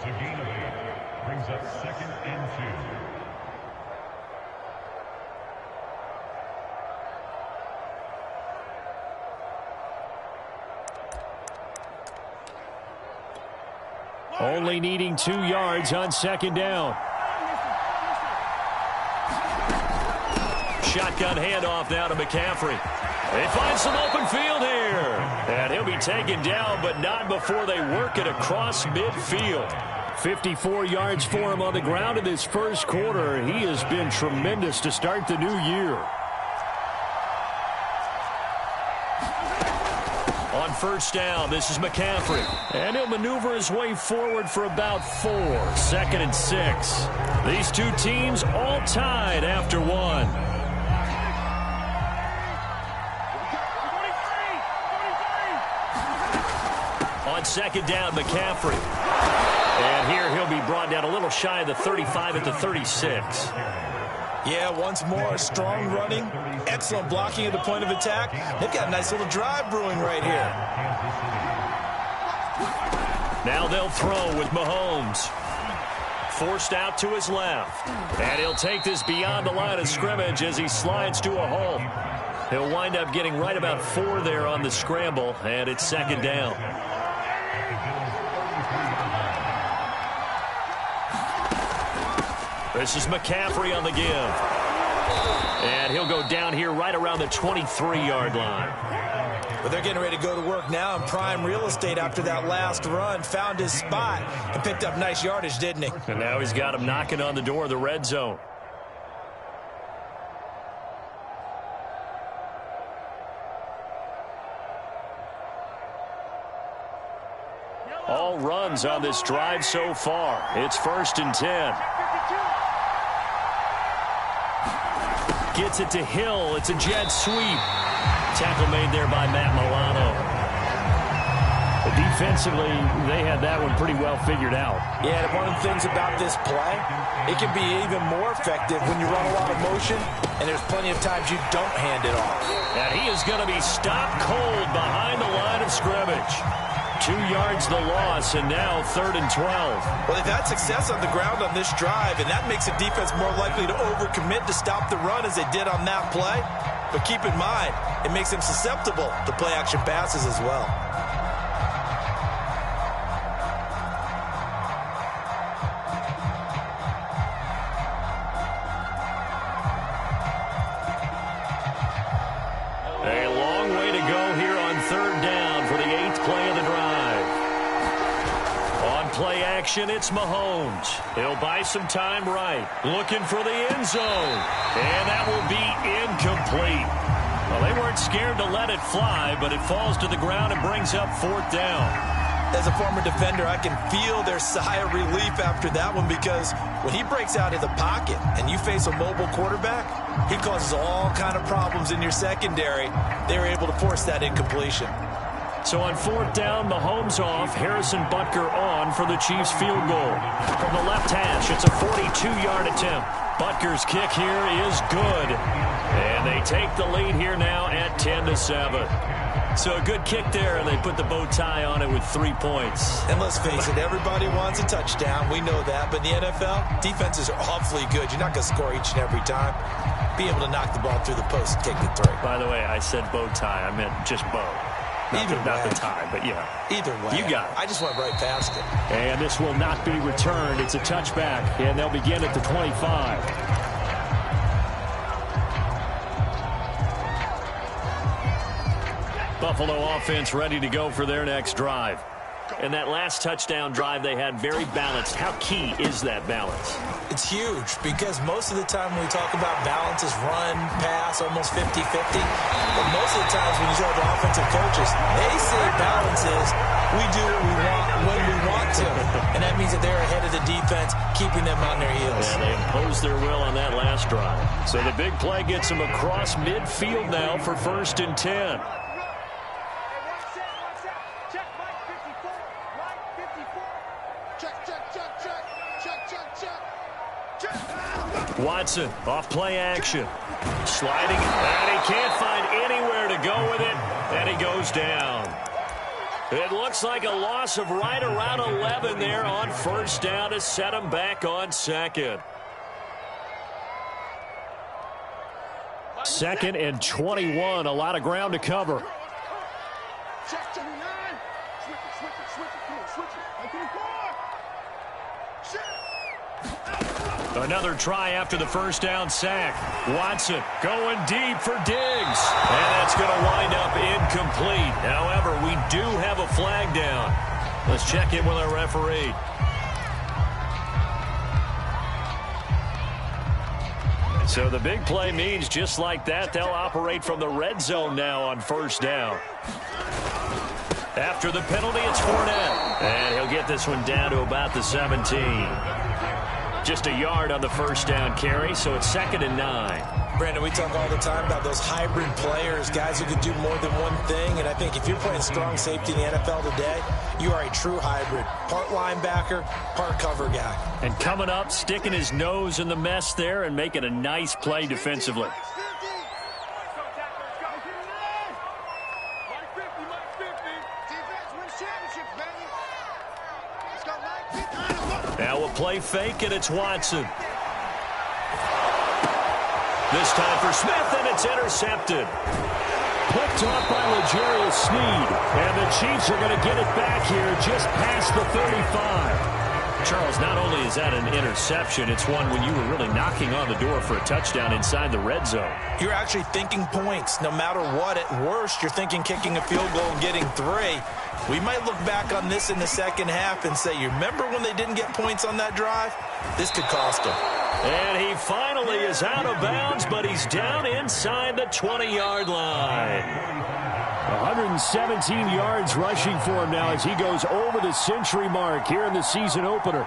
That's a gain of 8. Brings up 2nd and 2. Only needing 2 yards on 2nd down. Shotgun handoff now to McCaffrey. They find some open field here. And he'll be taken down, but not before they work it across midfield. 54 yards for him on the ground in this first quarter. He has been tremendous to start the new year. On first down, this is McCaffrey. And he'll maneuver his way forward for about 4. 2nd and 6. These two teams all tied after 1. On 2nd down, McCaffrey. And here he'll be brought down a little shy of the 35 at the 36. Yeah, once more, strong running, excellent blocking at the point of attack. They've got a nice little drive brewing right here. Now they'll throw with Mahomes. Forced out to his left. And he'll take this beyond the line of scrimmage as he slides to a hole. He'll wind up getting right about 4 there on the scramble, and it's 2nd down. This is McCaffrey on the give. And he'll go down here right around the 23-yard line. But they're getting ready to go to work now in prime real estate after that last run. Found his spot and picked up nice yardage, didn't he? And now he's got him knocking on the door of the red zone. All runs on this drive so far. It's 1st and 10. Gets it to Hill. It's a jet sweep. Tackle made there by Matt Milano. But defensively, they had that one pretty well figured out. Yeah, and one of the things about this play, it can be even more effective when you run a lot of motion, and there's plenty of times you don't hand it off. And he is going to be stopped cold behind the line of scrimmage. 2 yards the loss, and now 3rd and 12. Well, they've had success on the ground on this drive, and that makes the defense more likely to overcommit to stop the run as they did on that play. But keep in mind, it makes them susceptible to play-action passes as well. A long way to go here on 3rd down for the 8th play of the drive. On play action, it's Mahomes. He'll buy some time right. Looking for the end zone. And that will be incomplete. Well, they weren't scared to let it fly, but it falls to the ground and brings up 4th down. As a former defender, I can feel their sigh of relief after that one, because when he breaks out of the pocket and you face a mobile quarterback, he causes all kind of problems in your secondary. They were able to force that incompletion. So on 4th down, Mahomes off, Harrison Butker on for the Chiefs field goal. From the left hash, it's a 42-yard attempt. Butker's kick here is good. And they take the lead here now at 10-7. So a good kick there, and they put the bow tie on it with 3 points. And let's face it, everybody wants a touchdown. We know that. But in the NFL, defenses are awfully good. You're not going to score each and every time. Be able to knock the ball through the post and take the 3. By the way, I said bow tie. I meant just bow. Not the tie, but yeah. Either way. You got it. I just went right past it. And this will not be returned. It's a touchback, and they'll begin at the 25. Buffalo offense ready to go for their next drive. And that last touchdown drive they had very balanced. How key is that balance? It's huge, because most of the time when we talk about balance is run, pass, almost 50-50. But most of the times when you talk to offensive coaches, they say balance is we do what we want when we want to. And that means that they're ahead of the defense, keeping them on their heels. And they imposed their will on that last drive. So the big play gets them across midfield now for 1st and 10. Watson off play action. Sliding, and he can't find anywhere to go with it, and he goes down. It looks like a loss of right around 11 there on first down to set them back on second. 2nd and 21, a lot of ground to cover. Another try after the first down sack. Watson going deep for Diggs. And that's going to wind up incomplete. However, we do have a flag down. Let's check in with our referee. So the big play means just like that, they'll operate from the red zone now on first down. After the penalty, it's Fournette. And he'll get this one down to about the 17. Just a yard on the first down carry, so it's 2nd and 9. Brandon, we talk all the time about those hybrid players, guys who can do more than one thing. And I think if you're playing strong safety in the NFL today, you are a true hybrid. Part linebacker, part cover guy. And coming up, sticking his nose in the mess there and making a nice play defensively. Now we'll play fake, and it's Watson. This time for Smith, and it's intercepted. Picked off by L'Jarius Sneed. And the Chiefs are going to get it back here just past the 35. Charles, not only is that an interception, it's one when you were really knocking on the door for a touchdown inside the red zone. You're actually thinking points. No matter what, at worst, you're thinking kicking a field goal and getting 3. We might look back on this in the second half and say, you remember when they didn't get points on that drive? This could cost them. And he finally is out of bounds, but he's down inside the 20-yard line. 117 yards rushing for him now as he goes over the century mark here in the season opener.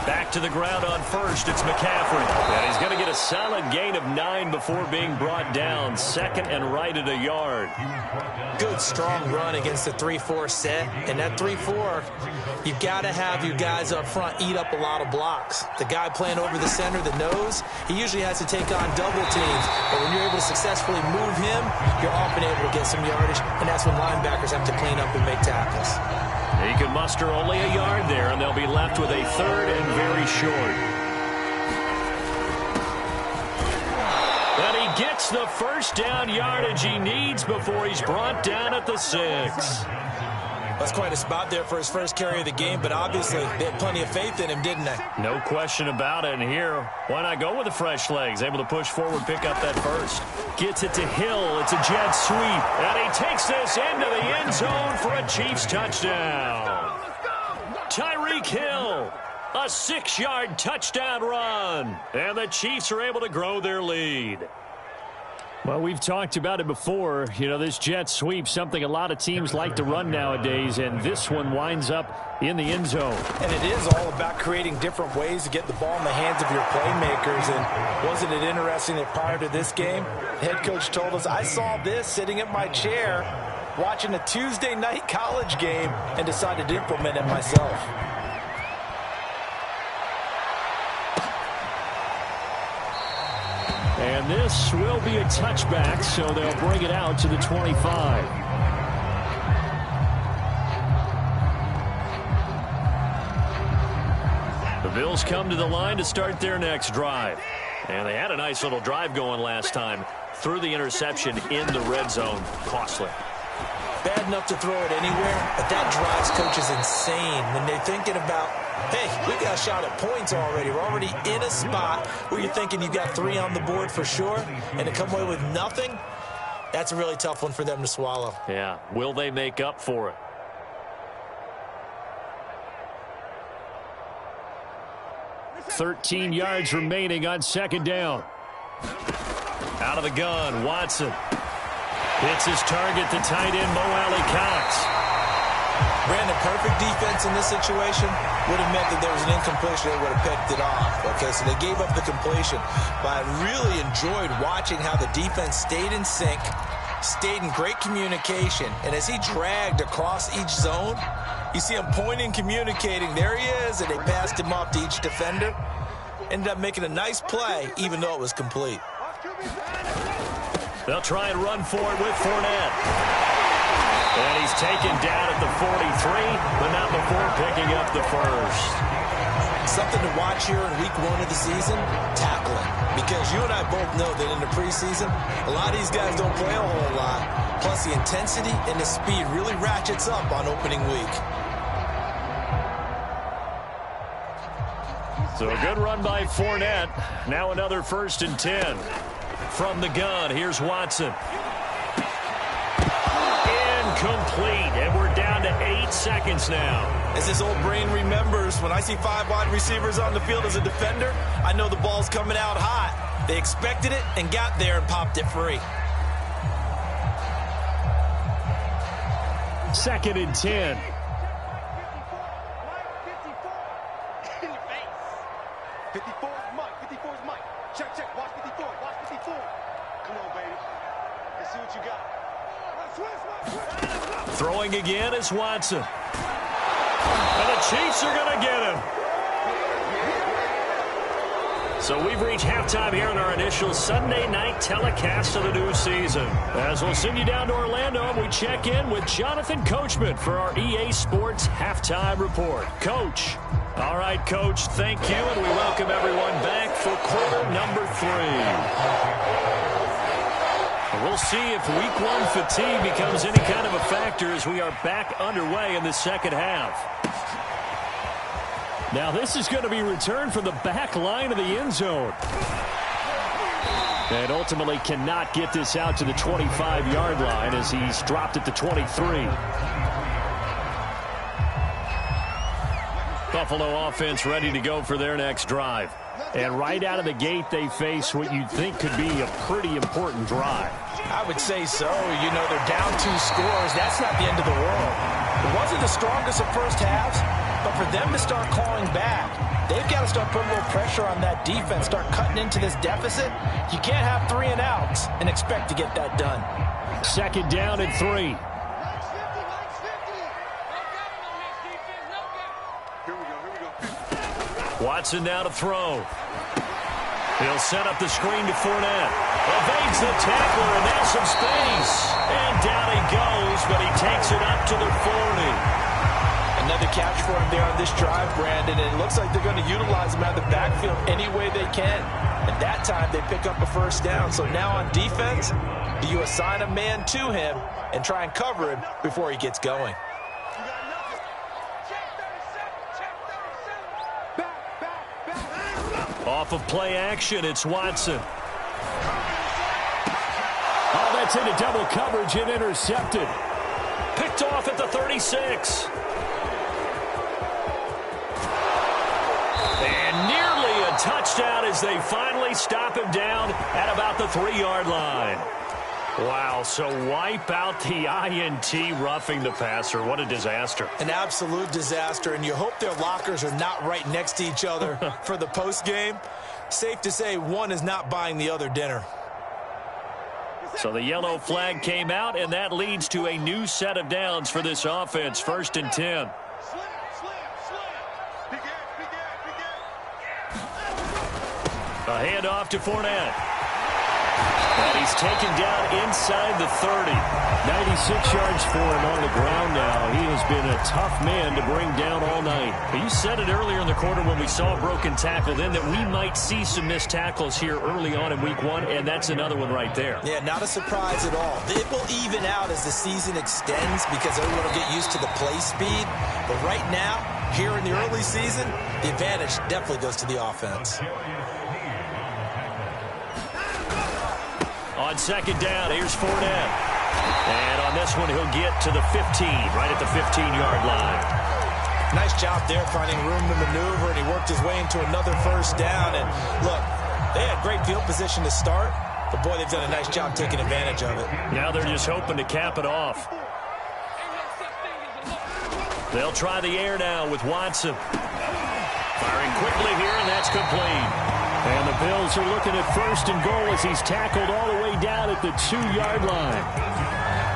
Back to the ground on first, it's McCaffrey. And he's going to get a solid gain of 9 before being brought down. 2nd and right at a yard. Good, strong run against the 3-4 set. And that 3-4, you've got to have your guys up front eat up a lot of blocks. The guy playing over the center, the nose, he usually has to take on double teams. But when you're able to successfully move him, you're often able to get some yardage. And that's when linebackers have to clean up and make tackles. He can muster only a yard there, and they'll be left with a 3rd and very short. But he gets the first down yardage he needs before he's brought down at the 6. That's quite a spot there for his first carry of the game, but obviously they had plenty of faith in him, didn't they? No question about it. And here, why not go with the fresh legs? Able to push forward, pick up that first. Gets it to Hill. It's a jet sweep. And he takes this into the end zone for a Chiefs touchdown. Tyreek Hill, a 6-yard touchdown run. And the Chiefs are able to grow their lead. Well, we've talked about it before. You know, this jet sweep, something a lot of teams like to run nowadays, and this one winds up in the end zone. And it is all about creating different ways to get the ball in the hands of your playmakers. And wasn't it interesting that prior to this game, the head coach told us, I saw this sitting in my chair watching a Tuesday night college game and decided to implement it myself. And this will be a touchback, so they'll bring it out to the 25. The Bills come to the line to start their next drive. And they had a nice little drive going last time. Threw the interception in the red zone. Costly. Bad enough to throw it anywhere, but that drives coaches insane when they're thinking about, hey, we got a shot at points already. We're already in a spot where you're thinking you got 3 on the board for sure, and to come away with nothing, that's a really tough one for them to swallow. Yeah. Will they make up for it? .13 yards remaining on 2nd down. Out of the gun, Watson. Hits his target, the tight end, Mo Alley-Cox. Brandon, perfect defense in this situation would have meant that there was an incompletion. They would have picked it off. Okay, so they gave up the completion. But I really enjoyed watching how the defense stayed in sync, stayed in great communication. And as he dragged across each zone, you see him pointing, communicating. There he is, and they passed him off to each defender. Ended up making a nice play, even though it was complete. They'll try and run for it with Fournette. And he's taken down at the 43, but not before picking up the first. Something to watch here in week 1 of the season, tackling. Because you and I both know that in the preseason, a lot of these guys don't play a whole lot. Plus, the intensity and the speed really ratchets up on opening week. So a good run by Fournette. Now another 1st and 10. From the gun, here's Watson. Incomplete, and we're down to 8 seconds now. As this old brain remembers, when I see 5 wide receivers on the field as a defender, I know the ball's coming out hot. They expected it and got there and popped it free. 2nd and 10. In your face. 54 is Mike. 54 is Mike. Check, check. Watch 54. Watch 54. Come on, baby. Let's see what you got. Throwing again is Watson. And the Chiefs are going to get him. So we've reached halftime here in our initial Sunday night telecast of the new season. As we'll send you down to Orlando, and we check in with Jonathan Coachman for our EA Sports Halftime Report. Coach. All right, Coach, thank you, and we welcome everyone back for quarter number 3. We'll see if week 1 fatigue becomes any kind of a factor as we are back underway in the second half. Now this is going to be returned from the back line of the end zone. And ultimately cannot get this out to the 25-yard line as he's dropped at the 23. Buffalo offense ready to go for their next drive. And right out of the gate, they face what you'd think could be a pretty important drive. I would say so. You know, they're down 2 scores. That's not the end of the world. It wasn't the strongest of first halves, but for them to start clawing back, they've got to start putting a little pressure on that defense, start cutting into this deficit. You can't have 3 and outs and expect to get that done. 2nd down and 3. Watson now to throw. He'll set up the screen to Fournette. Evades the tackler, and that's some space. And down he goes, but he takes it up to the 40. Another catch for him there on this drive, Brandon, and it looks like they're going to utilize him out of the backfield any way they can. At that time, they pick up a 1st down. So now on defense, do you assign a man to him and try and cover him before he gets going? Off of play action, it's Watson. Oh, that's into double coverage and intercepted. Picked off at the 36. And nearly a touchdown as they finally stop him down at about the 3-yard line. Wow, so wipe out the INT roughing the passer. What a disaster. An absolute disaster, and you hope their lockers are not right next to each other for the postgame. Safe to say one is not buying the other dinner. So the yellow flag came out, and that leads to a new set of downs for this offense. 1st and 10. A handoff to Fournette. And he's taken down inside the 30. 96 yards for him on the ground now. He has been a tough man to bring down all night. You said it earlier in the quarter when we saw a broken tackle then that we might see some missed tackles here early on in week 1, and that's another one right there. Yeah, not a surprise at all. It will even out as the season extends because everyone will get used to the play speed. But right now, here in the early season, the advantage definitely goes to the offense. On 2nd down, here's Fournette. And on this one, he'll get to the 15, right at the 15-yard line. Nice job there finding room to maneuver, and he worked his way into another 1st down. And look, they had great field position to start, but boy, they've done a nice job taking advantage of it. Now they're just hoping to cap it off. They'll try the air now with Watson. Firing quickly here, and that's complete. And the Bills are looking at 1st and goal as he's tackled all the way down at the 2-yard line.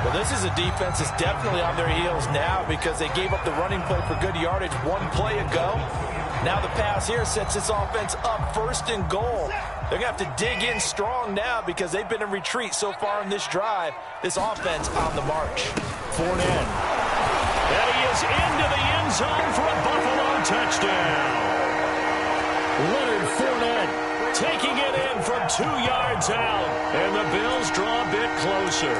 Well, this is a defense that's definitely on their heels now because they gave up the running play for good yardage 1 play ago. Now the pass here sets this offense up 1st and goal. They're going to have to dig in strong now because they've been in retreat so far in this drive. This offense on the march. Fournette. And he is into the end zone for a Buffalo touchdown. Leonard Fournette taking it in from 2 yards out. And the Bills draw a bit closer.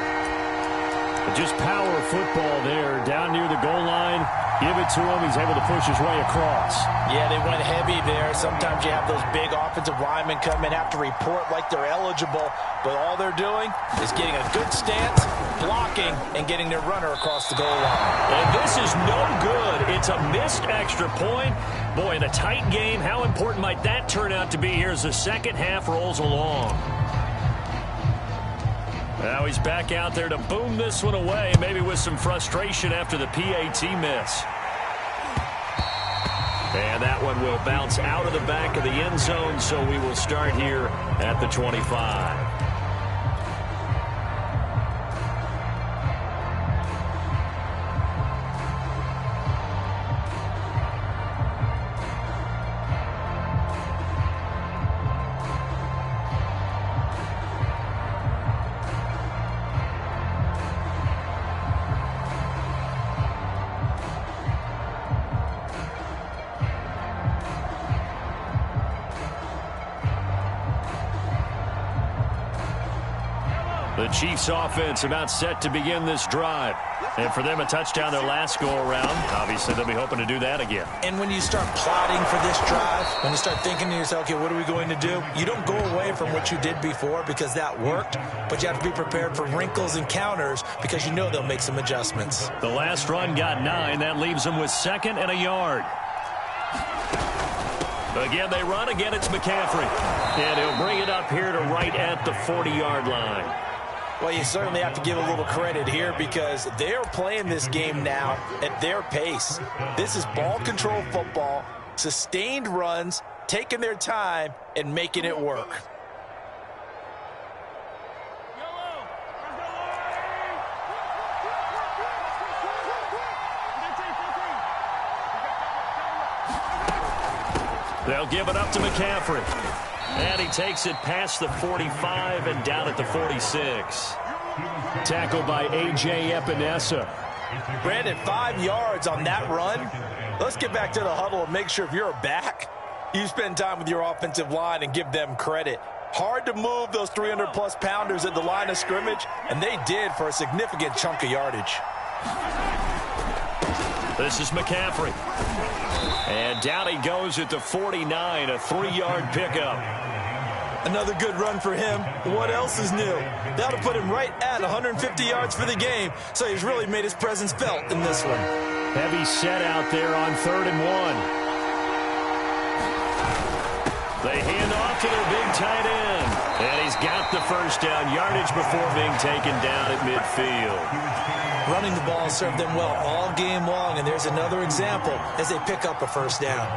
Just power football there. Down near the goal line. Give it to him. He's able to push his way across. Yeah, they went heavy there. Sometimes you have those big offensive linemen come in, have to report like they're eligible. But all they're doing is getting a good stance, blocking, and getting their runner across the goal line. And this is no good. It's a missed extra point. Boy, in a tight game, how important might that turn out to be here as the second half rolls along? Now he's back out there to boom this one away, maybe with some frustration after the PAT miss. And that one will bounce out of the back of the end zone, so we will start here at the 25. The Chiefs offense about set to begin this drive. And for them, a touchdown their last go-around. Obviously, they'll be hoping to do that again. And when you start plotting for this drive, when you start thinking to yourself, okay, what are we going to do? You don't go away from what you did before because that worked, but you have to be prepared for wrinkles and counters because you know they'll make some adjustments. The last run got 9. That leaves them with 2nd and a yard. Again, they run. Again, it's McCaffrey. And he'll bring it up here to right at the 40-yard line. Well, you certainly have to give a little credit here because they're playing this game now at their pace. This is ball control football, sustained runs, taking their time, and making it work. They'll give it up to McCaffrey. And he takes it past the 45 and down at the 46. Tackled by A.J. Epinesa. Brandon, 5 yards on that run. Let's get back to the huddle and make sure if you're a back, you spend time with your offensive line and give them credit. Hard to move those 300-plus pounders at the line of scrimmage, and they did for a significant chunk of yardage. This is McCaffrey. And down he goes at the 49, a 3-yard pickup. Another good run for him. What else is new? That'll put him right at 150 yards for the game, so he's really made his presence felt in this one. Heavy set out there on 3rd and 1. They hand off to their big tight end. And he's got the first down, yardage before being taken down at midfield. Running the ball served them well all game long, and there's another example as they pick up a first down.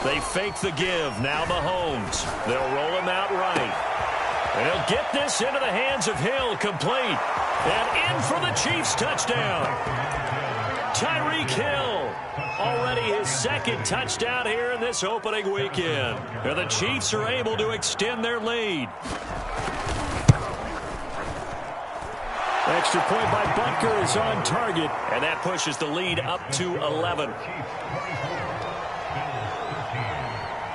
They fake the give. Now Mahomes. They'll roll him out right. And he'll get this into the hands of Hill, complete. And in for the Chiefs touchdown. Tyreek Hill. Already his 2nd touchdown here in this opening weekend. And the Chiefs are able to extend their lead. Extra point by Butker is on target. And that pushes the lead up to 11.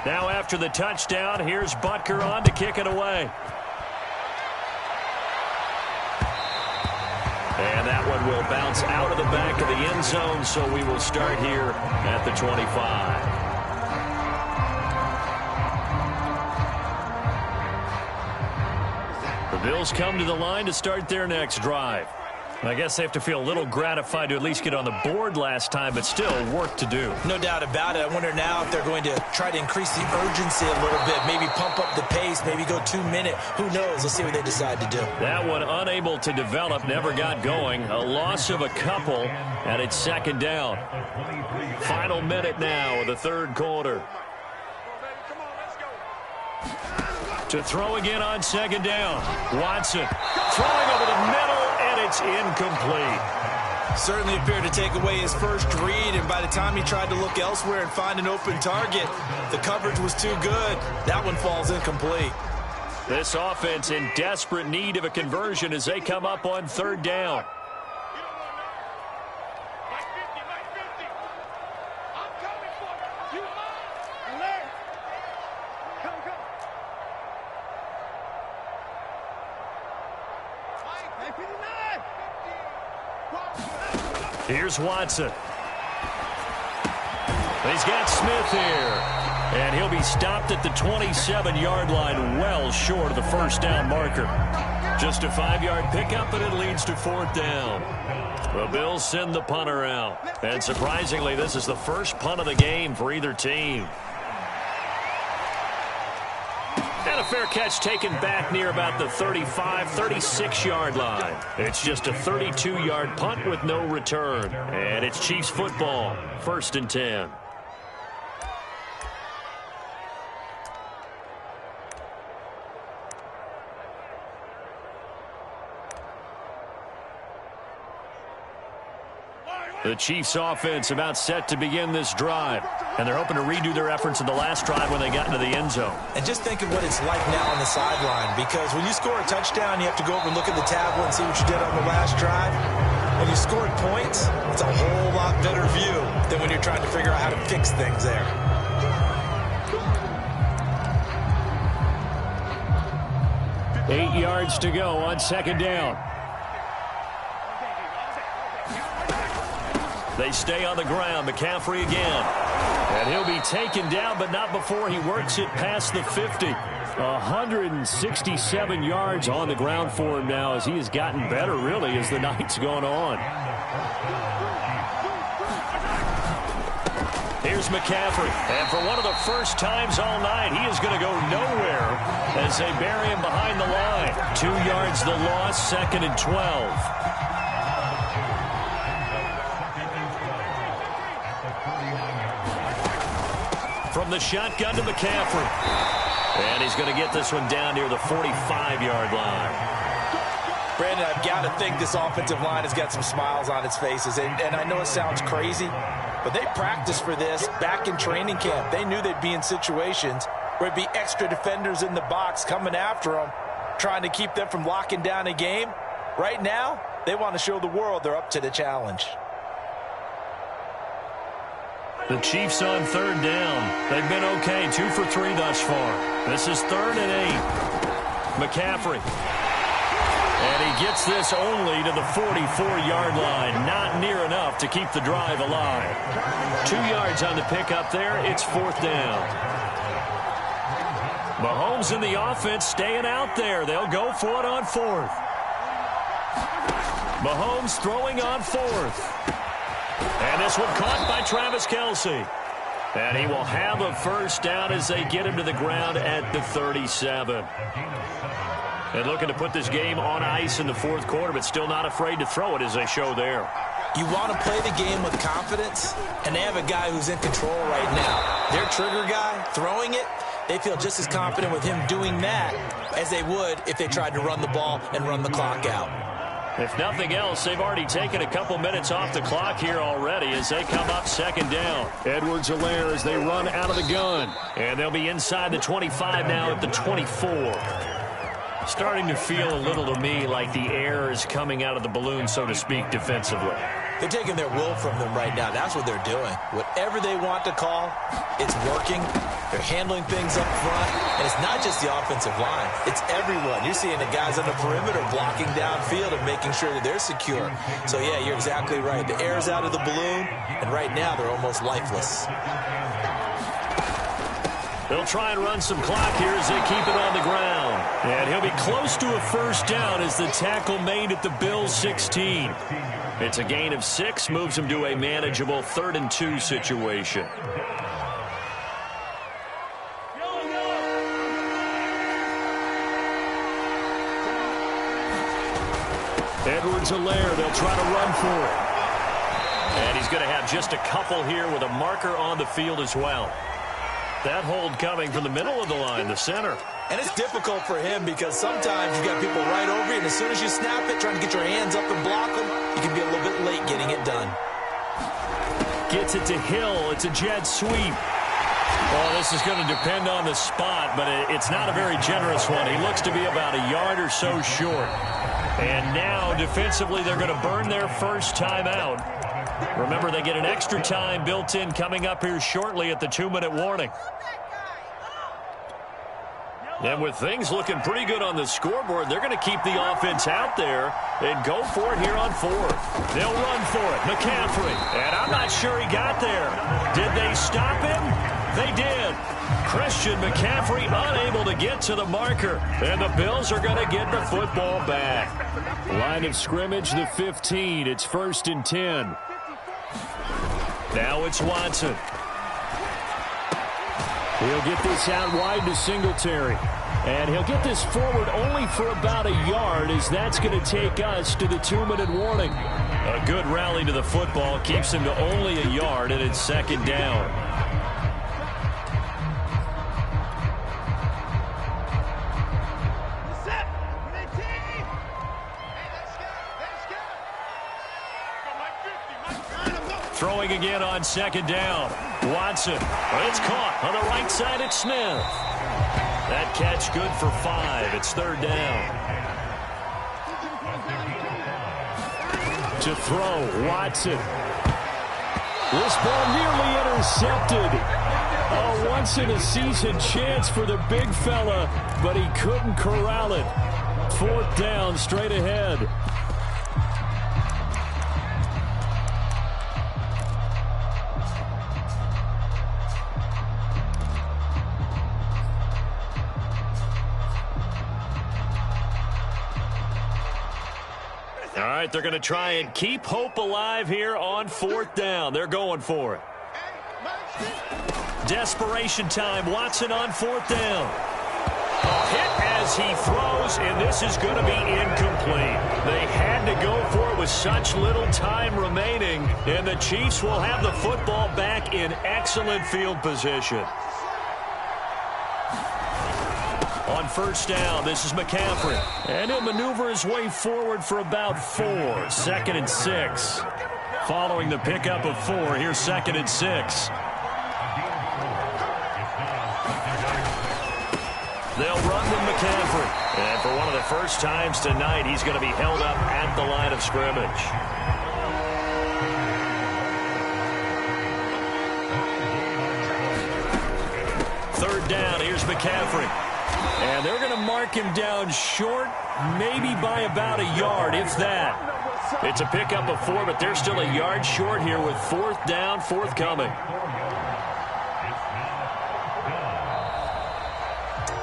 Now after the touchdown, here's Butker on to kick it away. And that one will bounce out of the back of the end zone, so we will start here at the 25. The Bills come to the line to start their next drive. I guess they have to feel a little gratified to at least get on the board last time, but still work to do. No doubt about it. I wonder now if they're going to try to increase the urgency a little bit, maybe pump up the pace, maybe go 2-minute. Who knows? Let's see what they decide to do. That one unable to develop, never got going. A loss of a couple, and it's 2nd down. Final minute now of the 3rd quarter. Come on, let's go. To throw again on second down. Watson throwing over the middle, and it's incomplete. Certainly appeared to take away his first read, and by the time he tried to look elsewhere and find an open target, the coverage was too good. That one falls incomplete. This offense in desperate need of a conversion as they come up on third down. Here's Watson. He's got Smith here. And he'll be stopped at the 27-yard line, well short of the first down marker. Just a 5-yard pickup, and it leads to fourth down. The Bills send the punter out. And surprisingly, this is the first punt of the game for either team. And a fair catch taken back near about the 35, 36-yard line. It's just a 32-yard punt with no return. And it's Chiefs football, 1st and 10. The Chiefs offense about set to begin this drive. And they're hoping to redo their efforts in the last drive when they got into the end zone. And just think of what it's like now on the sideline, because when you score a touchdown, you have to go over and look at the tablet and see what you did on the last drive. When you scored points, it's a whole lot better view than when you're trying to figure out how to fix things there. Eight yards to go on second down. They stay on the ground. McCaffrey again. And he'll be taken down, but not before he works it past the 50. 167 yards on the ground for him now as he has gotten better, really, as the night's gone on. Here's McCaffrey. And for one of the first times all night, he is going to go nowhere as they bury him behind the line. 2 yards the loss, 2nd and 12. From the shotgun to McCaffrey. And he's going to get this one down near the 45-yard line. Brandon, I've got to think this offensive line has got some smiles on its faces. And I know it sounds crazy, but they practiced for this back in training camp. They knew they'd be in situations where it'd be extra defenders in the box coming after them, trying to keep them from locking down a game. Right now, they want to show the world they're up to the challenge. The Chiefs on third down. They've been okay, 2 for 3 thus far. This is 3rd and 8. McCaffrey. And he gets this only to the 44-yard line. Not near enough to keep the drive alive. 2 yards on the pickup there. It's 4th down. Mahomes and the offense staying out there. They'll go for it on 4th. Mahomes throwing on 4th. And this one caught by Travis Kelce. And he will have a first down as they get him to the ground at the 37. And looking to put this game on ice in the 4th quarter, but still not afraid to throw it as they show there. You want to play the game with confidence, and they have a guy who's in control right now. Their trigger guy, throwing it, they feel just as confident with him doing that as they would if they tried to run the ball and run the clock out. If nothing else, they've already taken a couple minutes off the clock here already as they come up 2nd down. Edwards-Helaire as they run out of the gun. And they'll be inside the 25 now at the 24. Starting to feel a little to me like the air is coming out of the balloon, so to speak, defensively. They're taking their will from them right now. That's what they're doing. Whatever they want to call, it's working. They're handling things up front. And it's not just the offensive line. It's everyone. You're seeing the guys on the perimeter blocking downfield and making sure that they're secure. So, yeah, you're exactly right. The air's out of the balloon, and right now they're almost lifeless. They'll try and run some clock here as they keep it on the ground. And he'll be close to a first down as the tackle made at the Bills' 16. It's a gain of 6, moves him to a manageable 3rd and 2 situation. Edwards-Helaire, they'll try to run for it. And he's going to have just a couple here with a marker on the field as well. That hold coming from the middle of the line, the center. And it's difficult for him because sometimes you got people right over you, and as soon as you snap it, trying to get your hands up and block them, you can be a little bit late getting it done. Gets it to Hill. It's a jet sweep. Well, this is going to depend on the spot, but it's not a very generous one. He looks to be about a yard or so short. And now, defensively, they're going to burn their first time out. Remember, they get an extra time built in coming up here shortly at the 2-minute warning. And with things looking pretty good on the scoreboard, they're going to keep the offense out there and go for it here on 4th. They'll run for it. McCaffrey. And I'm not sure he got there. Did they stop him? They did. Christian McCaffrey unable to get to the marker. And the Bills are going to get the football back. Line of scrimmage, the 15. It's 1st and 10. Now it's Watson. He'll get this out wide to Singletary. And he'll get this forward only for about a yard, as that's going to take us to the 2-minute warning. A good rally to the football keeps him to only a yard, and it's 2nd down. Throwing again on 2nd down. Watson. It's caught on the right side. It's Smith. That catch good for 5. It's 3rd down. To throw, Watson. This ball nearly intercepted. A once-in-a-season chance for the big fella, but he couldn't corral it. 4th down, straight ahead. All right, they're going to try and keep hope alive here on 4th down. They're going for it. Desperation time. Watson on 4th down. A hit as he throws, and this is going to be incomplete. They had to go for it with such little time remaining, and the Chiefs will have the football back in excellent field position. On 1st down, this is McCaffrey. And he'll maneuver his way forward for about 4. 2nd and 6. Following the pickup of 4, here's 2nd and 6. They'll run with McCaffrey. And for one of the first times tonight, he's going to be held up at the line of scrimmage. Third down, here's McCaffrey. And they're going to mark him down short, maybe by about a yard, if that. It's a pickup of 4, but they're still a yard short here with 4th down, forthcoming.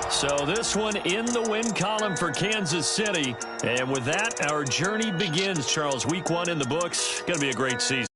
So this one in the win column for Kansas City. And with that, our journey begins, Charles. Week 1 in the books. Going to be a great season.